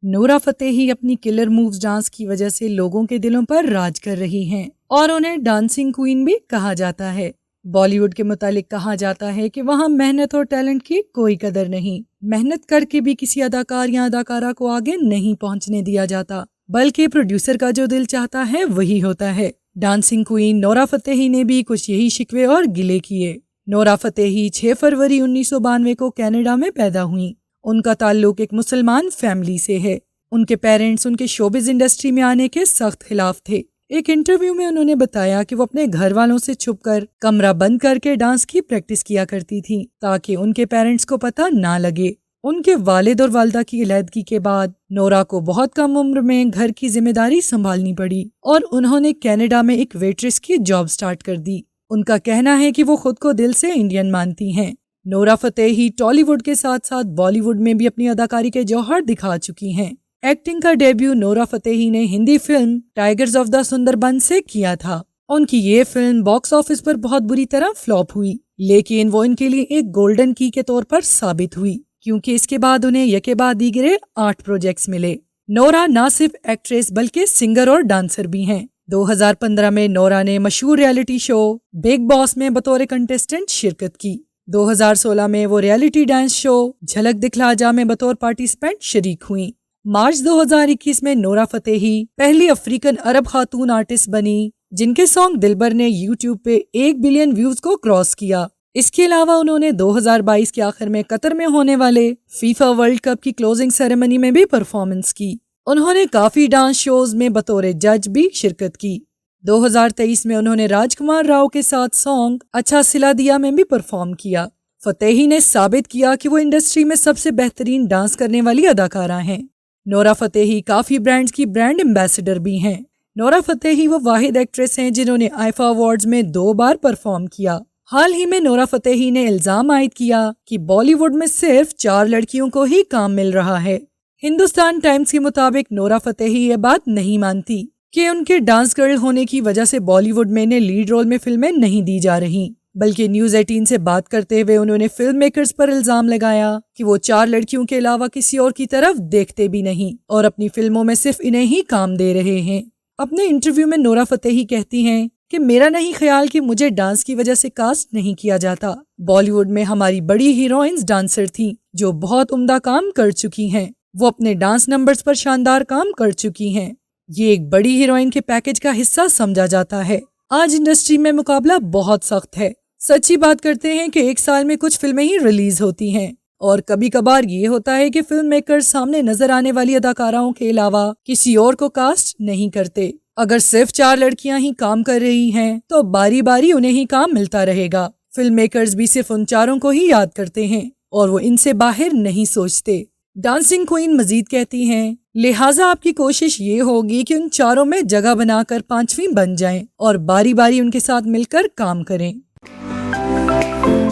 Nora Fatehi अपनी killer moves dance की वजह से लोगों के दिलों पर राज कर रही हैं और उन्हें डांसिंग क्वीन भी कहा जाता है। बॉलीवुड के मुतालिक कहा जाता है कि वहाँ मेहनत और टैलेंट की कोई कदर नहीं। मेहनत करके भी किसी अदाकार या अदाकारा को आगे नहीं पहुँचने दिया जाता, बल्कि प्रोड्यूसर का जो दिल चाहता है वही होता है। डांसिंग क्वीन नोरा फतेही ने भी कुछ यही शिकवे और गिले किए। नोरा फतेही 6 फरवरी 1992 को कनाडा में पैदा हुई। उनका ताल्लुक एक मुसलमान फैमिली से है। उनके पेरेंट्स उनके शोबिज इंडस्ट्री में आने के सख्त खिलाफ थे। एक इंटरव्यू में उन्होंने बताया कि वो अपने घर वालों से छुपकर कमरा बंद करके डांस की प्रैक्टिस किया करती थी ताकि उनके पेरेंट्स को पता ना लगे। उनके वालिद और वालदा की अलहदगी के बाद नोरा को बहुत कम उम्र में घर की जिम्मेदारी संभालनी पड़ी और उन्होंने कनाडा में एक वेट्रेस की जॉब स्टार्ट कर दी। उनका कहना है कि वो खुद को दिल से इंडियन मानती हैं। नोरा फतेही टॉलीवुड के साथ साथ बॉलीवुड में भी अपनी अदाकारी के जौहर दिखा चुकी हैं। एक्टिंग का डेब्यू नोरा फतेही ने Hindi film tigers of the Sundarban से किया था। उनकी ये फिल्म बॉक्स ऑफिस पर बहुत बुरी तरह फ्लॉप हुई, लेकिन वो इनके लिए एक गोल्डन की के तौर पर साबित हुई, क्योंकि इसके बाद उन्हें यके बाद दीगरे 8 प्रोजेक्ट्स मिले। नोरा न सिर्फ एक्ट्रेस बल्कि सिंगर और डांसर भी हैं। 2015 में नोरा ने मशहूर रियलिटी शो बिग बॉस में बतौर कंटेस्टेंट शिरकत की। 2016 में वो रियलिटी डांस शो झलक दिखला जा में बतौर पार्टिसिपेंट शरीक हुई। मार्च 2021 में नोरा फतेही पहली अफ्रीकन अरब खातून आर्टिस्ट बनी जिनके सॉन्ग दिलबर ने यूट्यूब पे 1 बिलियन व्यूज को क्रॉस किया। इसके अलावा उन्होंने 2022 के आखिर में कतर में होने वाले फीफा वर्ल्ड कप की क्लोजिंग सेरेमनी में भी परफॉर्मेंस की। उन्होंने काफी डांस शोज में बतौर जज भी शिरकत की। 2023 में उन्होंने राजकुमार राव के साथ सॉन्ग अच्छा सिला दिया में भी परफॉर्म किया। फतेही ने साबित किया कि वो इंडस्ट्री में सबसे बेहतरीन डांस करने वाली अदाकारा हैं। नोरा फतेही काफी ब्रांड्स की ब्रांड एम्बेसडर भी हैं। नोरा फतेही वो वाहिद एक्ट्रेस हैं जिन्होंने आईफा अवार्ड्स में 2 बार परफॉर्म किया। हाल ही में नोरा फतेही ने इल्जाम आयद किया कि बॉलीवुड में सिर्फ 4 लड़कियों को ही काम मिल रहा है। हिंदुस्तान टाइम्स के मुताबिक नोरा फतेही ये बात नहीं मानती कि उनके डांस गर्ल होने की वजह से बॉलीवुड में इन्हें लीड रोल में फिल्में नहीं दी जा रही, बल्कि न्यूज़ 18 से बात करते हुए उन्होंने फिल्म मेकर्स पर इल्जाम लगाया कि वो 4 लड़कियों के अलावा किसी और की तरफ देखते भी नहीं और अपनी फिल्मों में सिर्फ इन्हें ही काम दे रहे हैं। अपने इंटरव्यू में नोरा फतेही कहती हैं कि मेरा नहीं ख्याल कि मुझे डांस की वजह से कास्ट नहीं किया जाता। बॉलीवुड में हमारी बड़ी हीरोइंस डांसर थीं जो बहुत उम्दा काम कर चुकी हैं। वो अपने डांस नंबर्स पर शानदार काम कर चुकी हैं। ये एक बड़ी हीरोइन के पैकेज का हिस्सा समझा जाता है। आज इंडस्ट्री में मुकाबला बहुत सख्त है। सच्ची बात करते हैं कि एक साल में कुछ फिल्में ही रिलीज होती हैं और कभी कभार ये होता है कि फिल्म मेकर्स सामने नजर आने वाली अदाकाराओं के अलावा किसी और को कास्ट नहीं करते। अगर सिर्फ 4 लड़कियां ही काम कर रही हैं तो बारी बारी उन्हें ही काम मिलता रहेगा। फिल्म मेकर्स भी सिर्फ उन 4 को ही याद करते हैं और वो इनसे बाहर नहीं सोचते। डांसिंग क्वीन मजीद कहती हैं, लिहाजा आपकी कोशिश ये होगी कि उन 4 में जगह बनाकर 5वीं बन जाएं और बारी बारी उनके साथ मिलकर काम करें।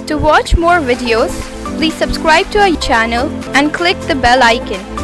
To watch more videos, please subscribe to our channel and click the bell icon.